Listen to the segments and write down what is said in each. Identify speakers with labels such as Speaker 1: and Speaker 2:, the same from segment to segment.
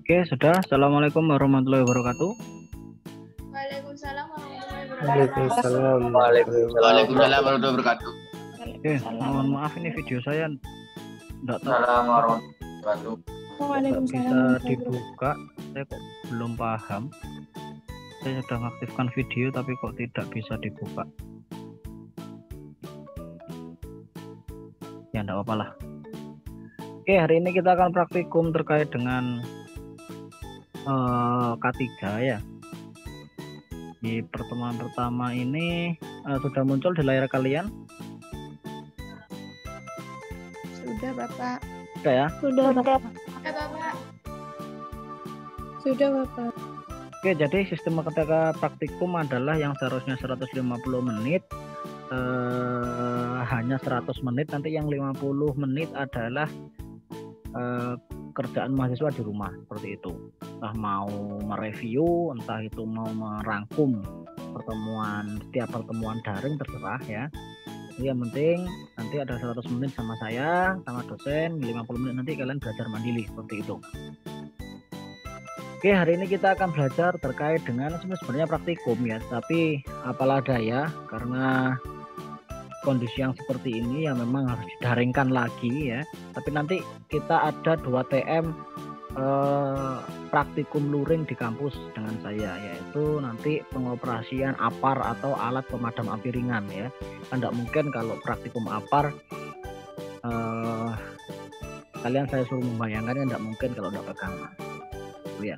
Speaker 1: Oke, sudah. Assalamualaikum warahmatullahi wabarakatuh.
Speaker 2: Waalaikumsalam warahmatullahi wabarakatuh.
Speaker 3: Waalaikumsalam.
Speaker 4: Waalaikumsalam warahmatullahi wabarakatuh.
Speaker 1: Oke, mohon maaf ini video saya enggak tahu
Speaker 4: Assalamualaikum warahmatullahi wabarakatuh.
Speaker 1: nggak bisa dibuka. Saya kok belum paham. Saya sudah mengaktifkan video tapi kok tidak bisa dibuka. Ya enggak apa-apa lah. Oke, hari ini kita akan praktikum terkait dengan K3 ya. Di pertemuan pertama ini sudah muncul di layar kalian?
Speaker 2: Sudah, Bapak.
Speaker 1: Sudah ya?
Speaker 2: Sudah, Bapak. Sudah, Bapak.
Speaker 1: Oke, jadi sistem ketika praktikum adalah yang seharusnya 150 menit hanya 100 menit, nanti yang 50 menit adalah kerjaan mahasiswa di rumah, seperti itu. Entah mau mereview, entah itu mau merangkum setiap pertemuan daring, terserah ya. Jadi yang penting nanti ada 100 menit sama saya, sama dosen, 50 menit nanti kalian belajar mandiri, seperti itu. Oke, hari ini kita akan belajar terkait dengan sebenarnya praktikum ya, tapi apalah daya karena kondisi yang seperti ini ya memang harus didaringkan lagi ya. Tapi nanti kita ada 2 TM praktikum luring di kampus dengan saya, yaitu nanti pengoperasian APAR atau alat pemadam api ringan ya. Kan tidak mungkin kalau praktikum APAR kalian saya suruh membayangkannya, tidak mungkin kalau tidak pegangan ya.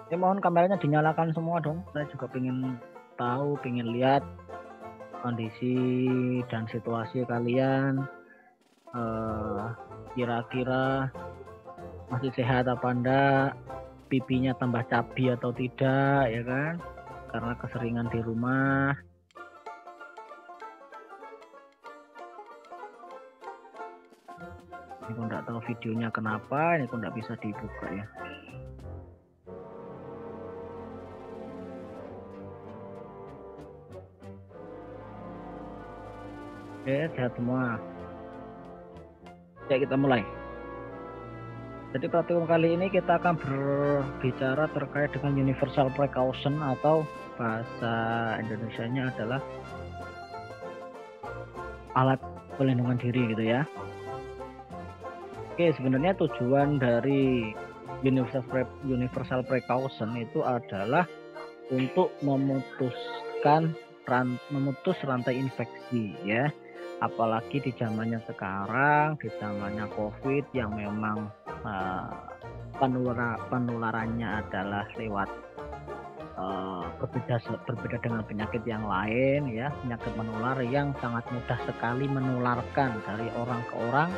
Speaker 1: Ya mohon kameranya dinyalakan semua dong, saya juga pengen tahu, pengen lihat kondisi dan situasi kalian, kira-kira masih sehat apa enggak, pipinya tambah cabi atau tidak ya kan, karena keseringan di rumah. Ini kok enggak tahu videonya kenapa, ini kok enggak bisa dibuka ya. Oke, sehat semua. Ya, kita mulai. Jadi praktikum kali ini kita akan berbicara terkait dengan universal precaution, atau bahasa Indonesianya adalah alat pelindungan diri gitu ya. Oke, sebenarnya tujuan dari universal precaution itu adalah untuk memutus rantai infeksi ya. Apalagi di zamannya sekarang, di zamannya COVID yang memang penularannya adalah lewat berbeda dengan penyakit yang lain ya, penyakit menular yang sangat mudah sekali menularkan dari orang ke orang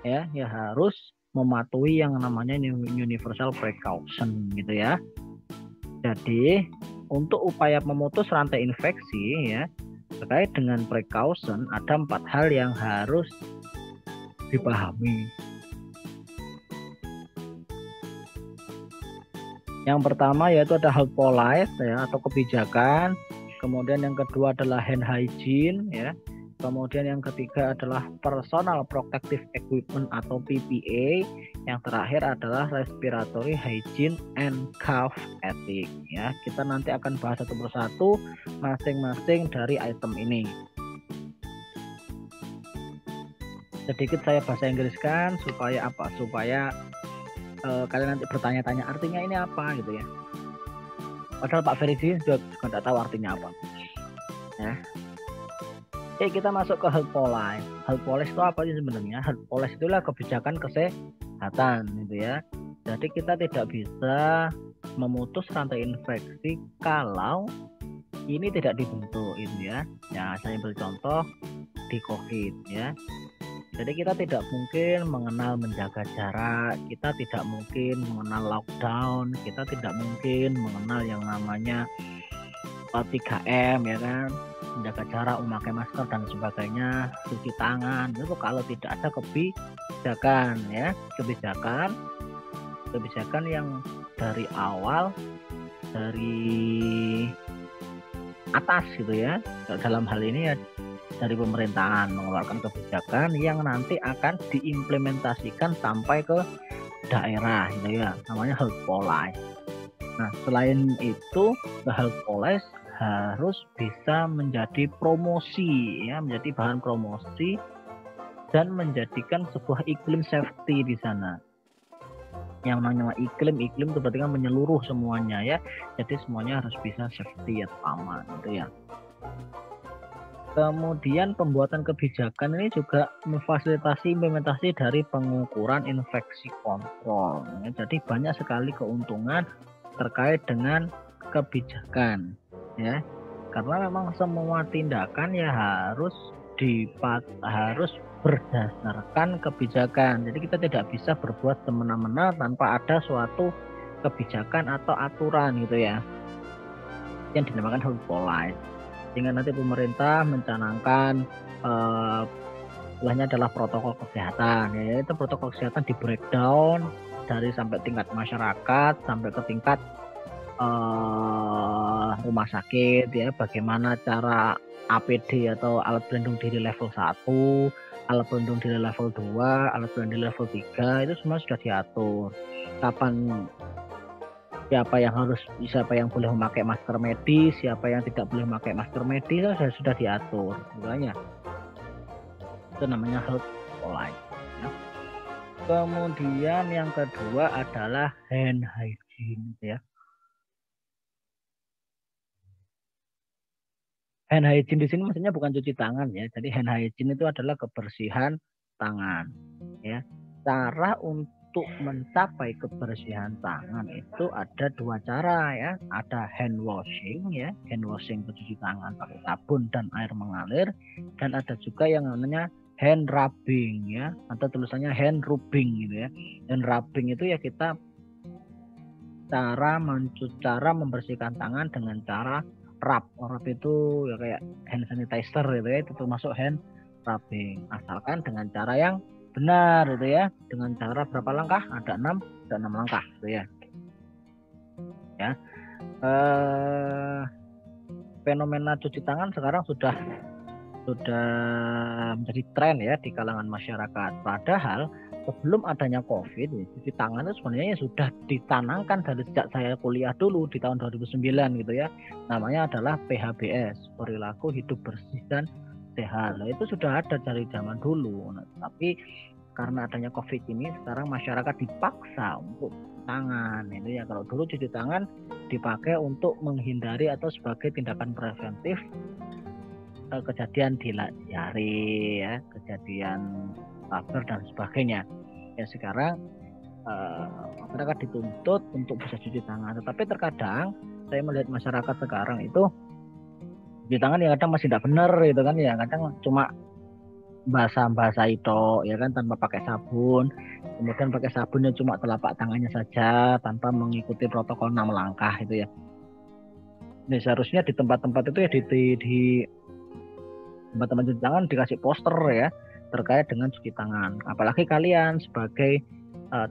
Speaker 1: ya, harus mematuhi yang namanya universal precaution gitu ya. Jadi untuk upaya memutus rantai infeksi ya, terkait dengan precaution ada 4 hal yang harus dipahami. Yang pertama yaitu ada health policy ya, atau kebijakan. Kemudian yang kedua adalah hand hygiene ya. Kemudian yang ketiga adalah personal protective equipment atau PPE. Yang terakhir adalah respiratory hygiene and cough ethics ya. Kita nanti akan bahas satu persatu masing-masing dari item ini. Sedikit saya bahasa Inggriskan supaya apa? Supaya kalian nanti bertanya-tanya artinya ini apa gitu ya. Padahal Pak Feridi juga tidak tahu artinya apa. Ya. Oke, kita masuk ke health policy. Health policy itu apa sih sebenarnya? Health policy itulah kebijakan kesehatan gitu ya. Jadi kita tidak bisa memutus rantai infeksi kalau ini tidak dibentuk itu ya. Ya, saya ambil contoh di COVID ya. Jadi kita tidak mungkin mengenal menjaga jarak, kita tidak mungkin mengenal lockdown, kita tidak mungkin mengenal yang namanya 3M ya kan, menjaga jarak, memakai masker dan sebagainya, cuci tangan. Itu kalau tidak ada kebijakan ya, kebijakan yang dari awal, dari atas gitu ya. Dalam hal ini ya dari pemerintahan mengeluarkan kebijakan yang nanti akan diimplementasikan sampai ke daerah gitu ya, namanya health policy. Nah, selain itu health policy harus bisa menjadi promosi ya, menjadi bahan promosi dan menjadikan sebuah iklim safety di sana. Yang namanya iklim itu berarti kan menyeluruh semuanya ya. Jadi semuanya harus bisa safety atau aman gitu ya. Kemudian pembuatan kebijakan ini juga memfasilitasi implementasi dari pengukuran infeksi kontrol. Ya, jadi banyak sekali keuntungan terkait dengan kebijakan ya. Karena memang semua tindakan ya harus berdasarkan kebijakan. Jadi kita tidak bisa berbuat semena-mena tanpa ada suatu kebijakan atau aturan gitu ya, yang dinamakan health policy. Sehingga nanti pemerintah mencanangkan istilahnya adalah protokol kesehatan ya, yaitu protokol kesehatan di breakdown dari sampai tingkat masyarakat sampai ke tingkat rumah sakit ya, bagaimana cara APD atau alat pelindung diri level 1, alat pelindung diri level 2, alat pelindung diri level 3 itu semua sudah diatur. Kapan siapa yang boleh memakai masker medis, siapa yang tidak boleh memakai masker medis itu sudah diatur. Makanya itu namanya health policy. Ya. Kemudian yang kedua adalah hand hygiene ya. Hand hygiene di sini maksudnya bukan cuci tangan ya. Jadi hand hygiene itu adalah kebersihan tangan ya. Cara untuk mencapai kebersihan tangan itu ada dua cara ya. Ada hand washing ya. Hand washing mencuci tangan pakai sabun dan air mengalir, dan ada juga yang namanya hand rubbing ya, atau tulisannya hand rubbing gitu ya. Hand rubbing itu ya kita cara membersihkan tangan dengan cara rub itu ya kayak hand sanitizer gitu ya, itu termasuk hand rubbing, asalkan dengan cara yang benar gitu ya. Dengan cara berapa langkah? Ada 6 langkah gitu ya. Fenomena cuci tangan sekarang sudah menjadi tren ya di kalangan masyarakat. Padahal sebelum adanya COVID, cuci tangan itu sebenarnya sudah ditanamkan dari sejak saya kuliah dulu di tahun 2009 gitu ya. Namanya adalah PHBS, perilaku hidup bersih dan sehat. Nah, itu sudah ada dari zaman dulu. Nah, tapi karena adanya COVID ini sekarang masyarakat dipaksa untuk tangan. Itu ya, kalau dulu cuci tangan dipakai untuk menghindari atau sebagai tindakan preventif kejadian diare ya, kejadian kanker dan sebagainya. Ya sekarang masyarakat dituntut untuk bisa cuci tangan. Tetapi terkadang saya melihat masyarakat sekarang itu cuci tangan ya kadang masih tidak benar gitu kan ya, kadang cuma basah itu ya kan, tanpa pakai sabun. Kemudian pakai sabunnya cuma telapak tangannya saja tanpa mengikuti protokol 6 langkah itu ya. Nah, seharusnya di tempat-tempat itu ya di tempat-tempat cuci tangan dikasih poster ya terkait dengan cuci tangan. Apalagi kalian sebagai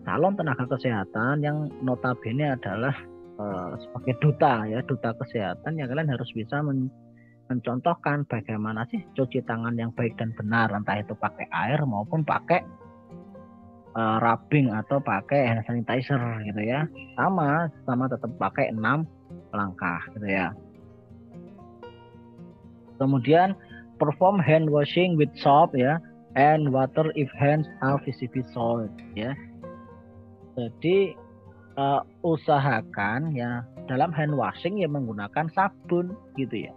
Speaker 1: calon tenaga kesehatan yang notabene adalah sebagai duta kesehatan, ya kalian harus bisa mencontohkan bagaimana sih cuci tangan yang baik dan benar, entah itu pakai air maupun pakai rubbing atau pakai hand sanitizer gitu ya. Sama tetap pakai 6 langkah gitu ya. Kemudian perform hand washing with soap ya and water if hands are visibly soiled ya. Jadi usahakan ya dalam hand washing ya menggunakan sabun gitu ya.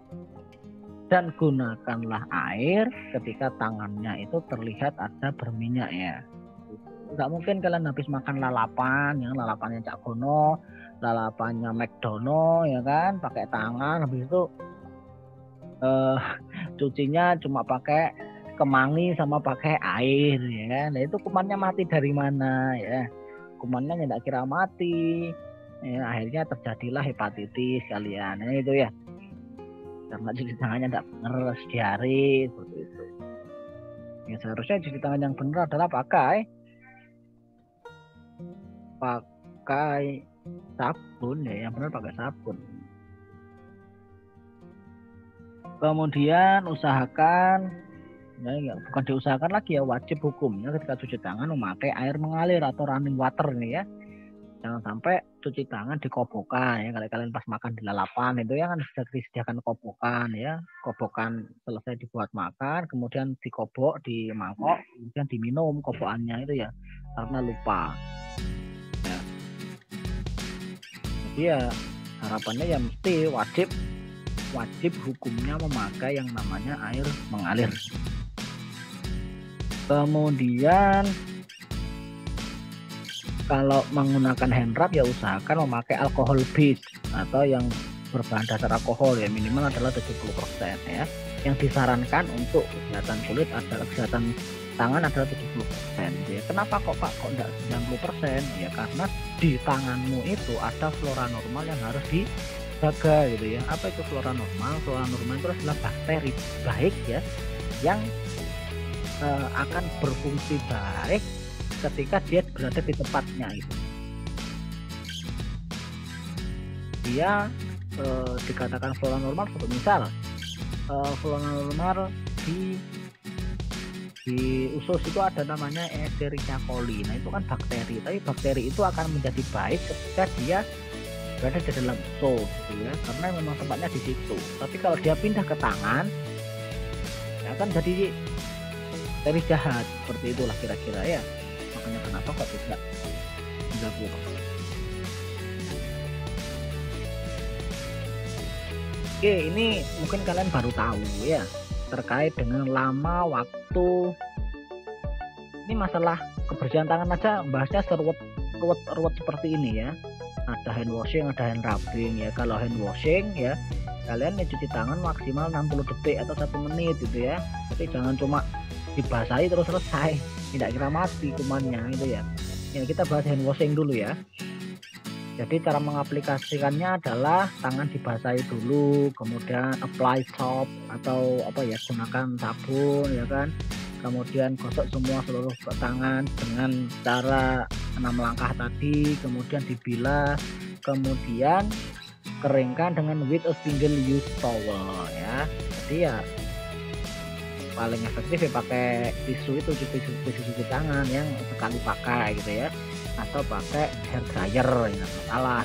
Speaker 1: Dan gunakanlah air ketika tangannya itu terlihat ada berminyak ya. Nggak mungkin kalian habis makan lalapan, ya lalapannya Cak Gono, lalapannya McDonald ya kan, pakai tangan, habis itu cucinya cuma pakai kemangi sama pakai air ya kan. Nah, itu kumannya mati dari mana ya? Kumannya nggak kira mati. Ya, akhirnya terjadilah hepatitis kalian. Nah, itu ya. Karena cuci tangannya tidak benar, diare seperti itu. Ya, seharusnya cuci tangan yang benar adalah pakai sabun ya, yang benar pakai sabun. Kemudian usahakan, ya, bukan diusahakan lagi ya, wajib hukumnya ketika cuci tangan memakai air mengalir atau running water nih ya. Jangan sampai cuci tangan di kobokan ya. Kalau kalian pas makan di lalapan itu ya kan sudah disediakan kobokan ya. Kobokan selesai dibuat makan, kemudian dikobok di mangkok, kemudian diminum kobokannya itu ya, karena lupa. Ya. Jadi ya harapannya ya mesti wajib hukumnya memakai yang namanya air mengalir. Kemudian kalau menggunakan hand rub ya usahakan memakai alkohol base atau yang berbahan dasar alkohol ya, minimal adalah 70% ya. Yang disarankan untuk kesehatan kulit adalah kesehatan tangan adalah 70% gitu ya. Kenapa kok Pak kok enggak 90%? Ya karena di tanganmu itu ada flora normal yang harus dijaga gitu ya. Apa itu flora normal? Flora normal itu adalah bakteri baik ya yang akan berfungsi baik ketika dia berada di tempatnya itu. Dia dikatakan flora normal seperti misal flora normal di usus itu ada namanya Escherichia coli. Nah itu kan bakteri, tapi bakteri itu akan menjadi baik ketika dia berada di dalam usus gitu ya, karena memang tempatnya di situ. Tapi kalau dia pindah ke tangan ya akan jadi bakteri jahat, seperti itulah kira-kira ya. Makanya kenapa kok tidak 30%. Oke, ini mungkin kalian baru tahu ya terkait dengan lama waktu. Ini masalah kebersihan tangan aja bahasnya seruat seperti ini ya. Ada hand washing, ada hand rubbing ya. Kalau hand washing ya kalian cuci tangan maksimal 60 detik atau 1 menit gitu ya. Jadi jangan cuma dibasahi terus selesai, tidak kira mati kumannya itu ya. Ya kita bahas hand washing dulu ya. Jadi cara mengaplikasikannya adalah tangan dibasahi dulu, kemudian apply soap atau apa ya, gunakan sabun ya kan. Kemudian gosok semua seluruh tangan dengan cara 6 langkah tadi, kemudian dibilas, kemudian keringkan dengan with a single use towel ya. Jadi ya paling efektif ya pakai tisu itu, tisu tangan yang sekali pakai gitu ya, atau pakai hair dryer ya salah.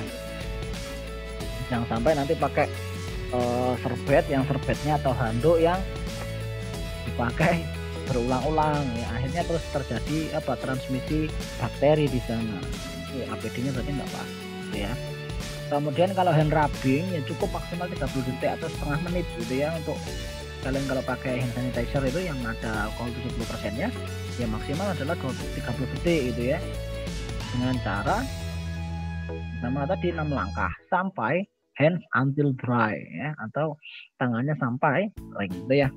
Speaker 1: Jangan sampai nanti pakai serbet yang serbetnya atau handuk yang dipakai berulang-ulang ya, akhirnya terus terjadi apa, transmisi bakteri di sana. APD-nya berarti enggak pas ya. Kemudian kalau hand rubbing ya cukup maksimal 30 detik atau setengah menit gitu ya. Untuk kalian kalau pakai hand sanitizer itu yang ada alkohol 70% nya ya maksimal adalah 30 detik gitu ya, dengan cara nama tadi 6 langkah sampai hands until dry ya, atau tangannya sampai kering gitu ya.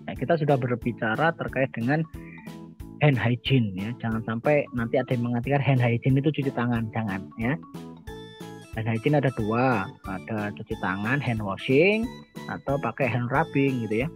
Speaker 1: Nah, kita sudah berbicara terkait dengan hand hygiene ya. Jangan sampai nanti ada yang mengartikan hand hygiene itu cuci tangan, jangan ya. Hand hygiene ada 2, ada cuci tangan hand washing atau pakai hand rubbing gitu ya.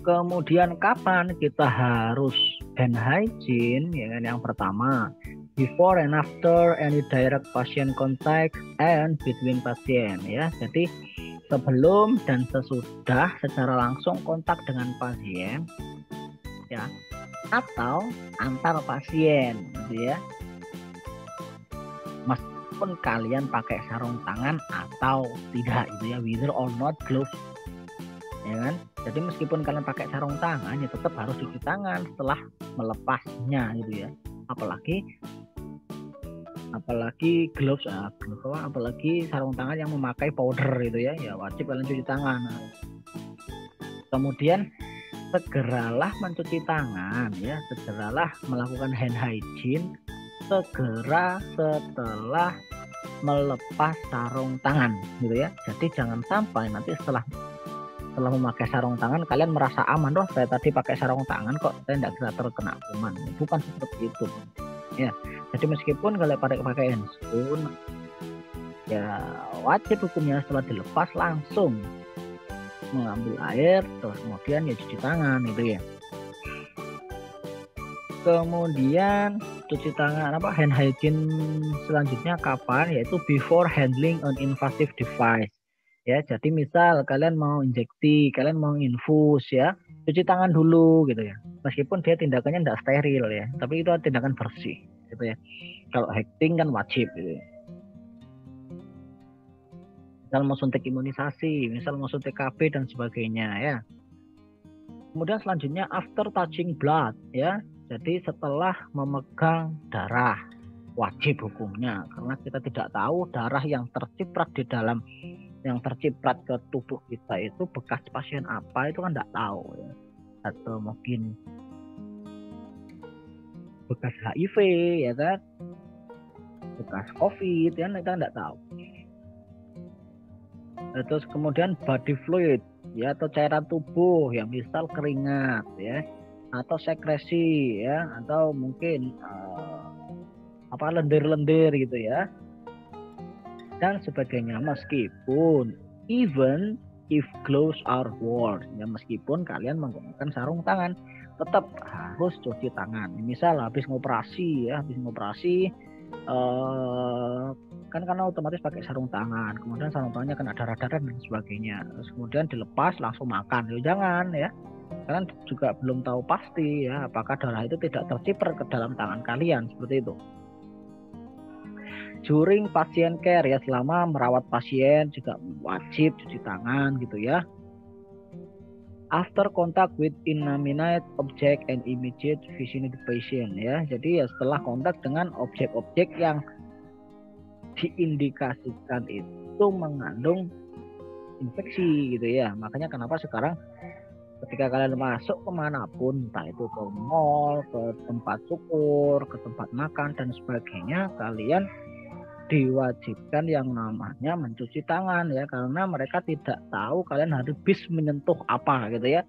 Speaker 1: Kemudian kapan kita harus hand hygiene ya kan? Yang pertama, before and after any direct patient contact and between pasien ya. Jadi sebelum dan sesudah secara langsung kontak dengan pasien ya, atau antar pasien gitu ya. Meskipun kalian pakai sarung tangan atau tidak gitu ya, whether or not gloves ya kan. Jadi meskipun kalian pakai sarung tangan ya tetap harus cuci tangan setelah melepasnya gitu ya. Apalagi gloves, apalagi sarung tangan yang memakai powder gitu ya, ya wajib kalian cuci tangan. Kemudian segeralah mencuci tangan ya, segeralah melakukan hand hygiene segera setelah melepas sarung tangan gitu ya. Jadi jangan sampai nanti setelah memakai sarung tangan kalian merasa aman, loh saya tadi pakai sarung tangan kok saya tidak bisa terkena kuman. Bukan seperti itu ya. Jadi meskipun kalian pakai handscoon ya wajib hukumnya setelah dilepas langsung mengambil air terus kemudian ya cuci tangan gitu ya. Kemudian cuci tangan hand hygiene selanjutnya kapan? Yaitu before handling an invasive device. Ya, jadi misal kalian mau injeksi, kalian mau infus ya, cuci tangan dulu gitu ya. Meskipun dia tindakannya tidak steril ya, tapi itu tindakan bersih gitu ya. Kalau hacking kan wajib gitu ya. Misal mau suntik imunisasi, misal mau suntik KB dan sebagainya ya. Kemudian selanjutnya after touching blood ya. Jadi setelah memegang darah, wajib hukumnya karena kita tidak tahu darah yang terciprat ke tubuh kita itu bekas pasien apa, itu kan tidak tahu ya. Atau mungkin bekas HIV ya kan, bekas COVID ya, kita tidak tahu. Terus kemudian body fluid ya, atau cairan tubuh yang misal keringat ya, atau sekresi ya, atau mungkin lendir-lendir gitu ya, dan sebagainya. Meskipun even if gloves are worn ya, meskipun kalian menggunakan sarung tangan, tetap harus cuci tangan. Misal habis ngoperasi kan karena otomatis pakai sarung tangan, kemudian sarung tangannya kan ada darah-darah dan sebagainya, terus kemudian dilepas langsung makan, jangan ya, kalian juga belum tahu pasti ya apakah darah itu tidak terciprat ke dalam tangan kalian, seperti itu. During patient care ya, selama merawat pasien juga wajib cuci tangan gitu ya. After contact with inanimate object and immediate vicinity patient ya. Jadi ya setelah kontak dengan objek-objek yang diindikasikan itu mengandung infeksi gitu ya. Makanya kenapa sekarang ketika kalian masuk kemanapun, entah itu ke mall, ke tempat syukur, ke tempat makan dan sebagainya, kalian diwajibkan yang namanya mencuci tangan ya, karena mereka tidak tahu kalian habis menyentuh apa gitu ya.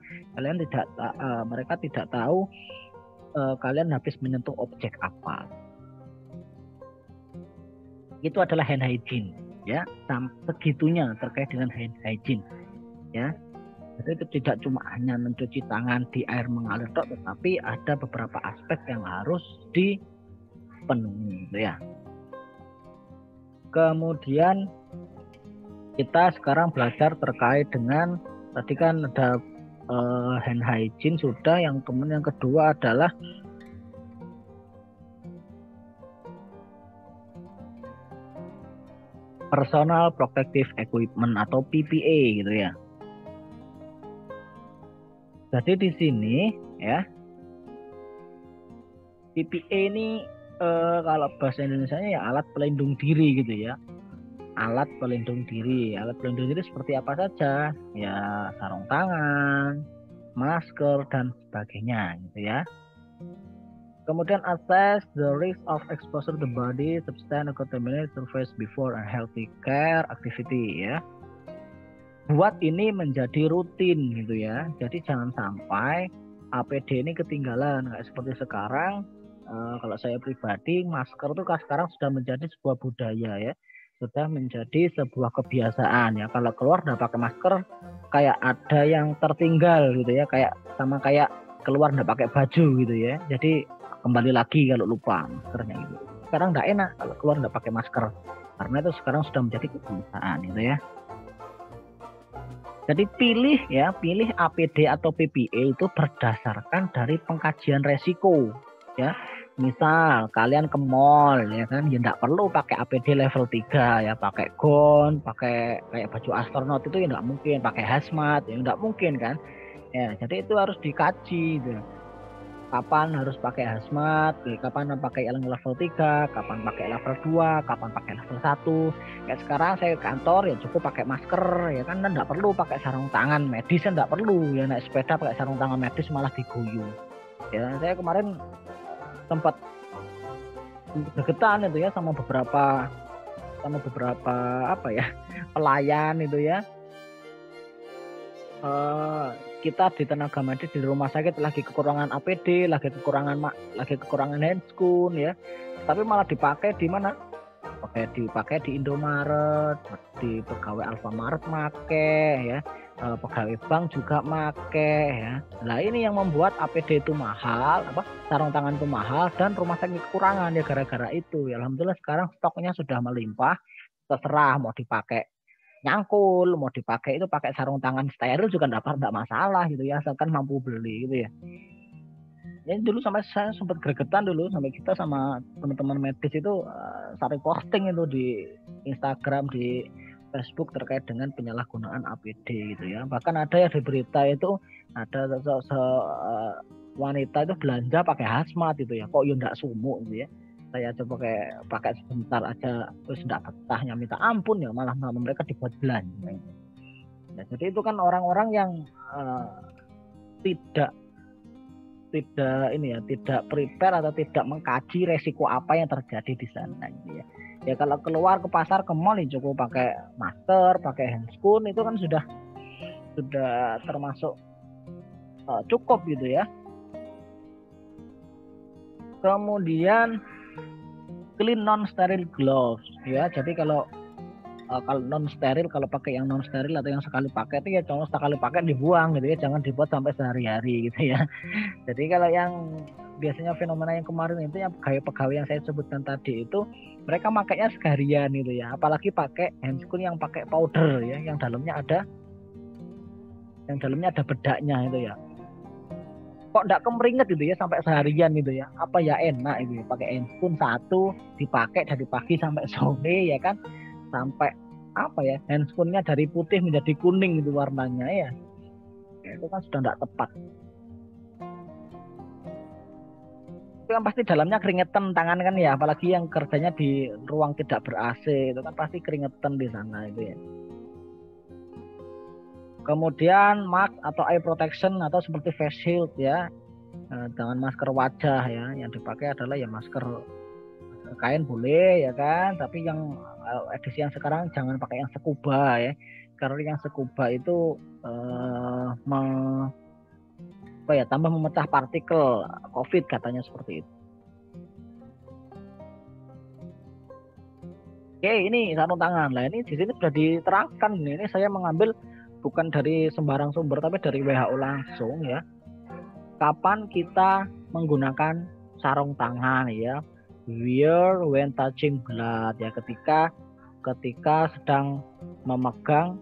Speaker 1: Mereka tidak tahu kalian habis menyentuh objek apa. Itu adalah hand hygiene ya, segitunya terkait dengan hand hygiene ya. Jadi itu tidak cuma hanya mencuci tangan di air mengalir tok, tetapi ada beberapa aspek yang harus dipenuhi gitu ya. Kemudian kita sekarang belajar terkait dengan tadi kan ada hand hygiene sudah, yang kemudian yang kedua adalah personal protective equipment atau PPE gitu ya. Jadi di sini ya, PPE ini kalau bahasa Indonesianya ya alat pelindung diri gitu ya. Alat pelindung diri seperti apa saja? Ya sarung tangan, masker dan sebagainya gitu ya. Kemudian assess the risk of exposure to the body, substance or contaminated surface before a healthy care activity ya. Buat ini menjadi rutin gitu ya. Jadi jangan sampai APD ini ketinggalan kayak seperti sekarang. Kalau saya pribadi, masker itu sekarang sudah menjadi sebuah budaya ya, sudah menjadi sebuah kebiasaan ya. Kalau keluar udah pakai masker kayak ada yang tertinggal gitu ya, kayak keluar udah pakai baju gitu ya. Jadi kembali lagi kalau lupa maskernya gitu. Sekarang nggak enak kalau keluar nggak pakai masker, karena itu sekarang sudah menjadi kebiasaan gitu ya. Jadi pilih APD atau PPE itu berdasarkan dari pengkajian resiko ya. Misal kalian ke mall ya kan, ya enggak perlu pakai APD level 3 ya, pakai gown, pakai kayak baju astronot itu ya enggak mungkin, pakai hazmat ya enggak mungkin kan. Ya, jadi itu harus dikaji gitu. Kapan harus pakai hazmat, kapan pakai level 3, kapan pakai level 2, kapan pakai level 1. Kayak sekarang saya ke kantor ya cukup pakai masker ya kan, enggak perlu pakai sarung tangan medis, enggak perlu ya, naik sepeda pakai sarung tangan medis malah diguyu. Ya, saya kemarin sempat deketan itu ya sama beberapa pelayan itu ya. Kita di tenaga medis di rumah sakit lagi kekurangan APD, lagi kekurangan handscoon ya. Tapi malah dipakai di mana? Dipakai di Indomaret, di pegawai Alfamart make ya. pegawai bank juga make ya. Nah ini yang membuat APD itu mahal, sarung tangan itu mahal, dan rumah sakit kekurangan ya gara-gara itu. Ya, alhamdulillah sekarang stoknya sudah melimpah, terserah mau dipakai nyangkul, mau dipakai itu pakai sarung tangan steril juga enggak masalah gitu ya, asalkan mampu beli gitu ya. Ya dulu sampai saya sempat gregetan dulu, sampai kita sama teman-teman medis itu sering posting itu di Instagram, di Facebook terkait dengan penyalahgunaan APD gitu ya. Bahkan ada ya di berita itu ada wanita itu belanja pakai hazmat gitu ya. Kok ya enggak sumuk gitu ya. Saya coba pakai sebentar aja terus enggak betahnya minta ampun ya, malah mereka dibuat belanja. Ya, jadi itu kan orang-orang yang tidak prepare atau tidak mengkaji resiko apa yang terjadi di sana gitu ya. Ya kalau keluar ke pasar, ke mall ya cukup pakai masker, pakai handscoon, itu kan sudah termasuk cukup gitu ya. Kemudian clean non sterile gloves ya. Jadi kalau non steril, kalau pakai yang non steril atau yang sekali pakai itu ya jangan sekali pakai dibuang gitu ya, jangan dibuat sampai sehari-hari gitu ya. Jadi kalau yang biasanya fenomena yang kemarin itu yang pegawai yang saya sebutkan tadi itu mereka makainya seharian gitu ya, apalagi pakai handscoon yang pakai powder ya, yang dalamnya ada bedaknya itu ya. Kok enggak kemeringet gitu ya sampai seharian gitu ya, apa ya enak itu ya, pakai handscoon satu dipakai dari pagi sampai sore ya kan, sampai handscoonnya dari putih menjadi kuning gitu warnanya ya, itu kan sudah enggak tepat. Itu kan pasti dalamnya keringetan tangan kan ya, apalagi yang kerjanya di ruang tidak ber-AC itu kan pasti keringetan di sana itu ya. Kemudian mask atau eye protection atau seperti face shield ya, jangan masker wajah ya, yang dipakai adalah ya masker kain boleh ya kan, tapi yang edisi yang sekarang jangan pakai yang scuba ya, karena yang scuba itu tambah memecah partikel COVID katanya seperti itu. Oke, ini sarung tangan. Lah ini di sini sudah diterangkan. Ini saya mengambil bukan dari sembarang sumber tapi dari WHO langsung ya. Kapan kita menggunakan sarung tangan ya? Wear when touching blood ya, ketika sedang memegang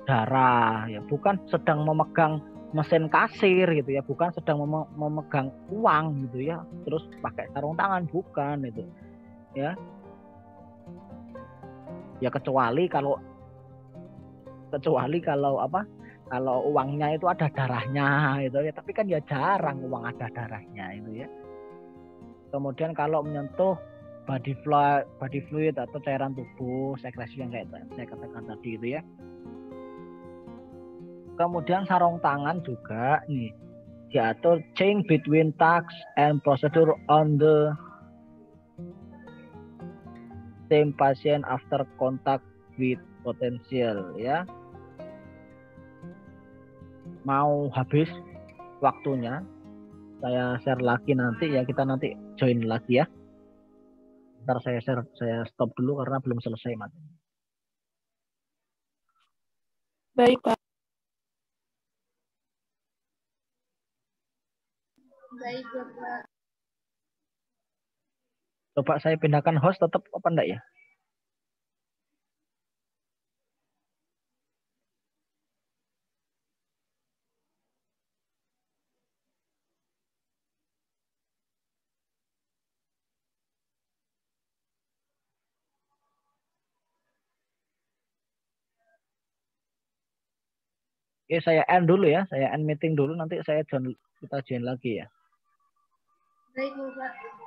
Speaker 1: darah ya, bukan sedang memegang mesin kasir gitu ya, bukan sedang memegang uang gitu ya terus pakai sarung tangan, bukan itu ya. Ya kecuali kalau kalau uangnya itu ada darahnya itu ya, tapi kan ya jarang uang ada darahnya itu ya. Kemudian kalau menyentuh body fluid atau cairan tubuh, sekresi yang kayak saya katakan tadi itu ya. Kemudian sarung tangan juga nih diatur change between tasks and procedure on the same patient after contact with potential ya. Mau habis waktunya, saya share lagi nanti ya, kita nanti join lagi ya. Ntar saya stop dulu karena belum selesai materi.
Speaker 2: Baik, Pak. Baik, Bapak.
Speaker 1: Coba saya pindahkan host, tetap apa enggak ya? Oke, saya end dulu ya. Saya end meeting dulu, nanti kita join lagi ya.
Speaker 2: Baik, Bapak.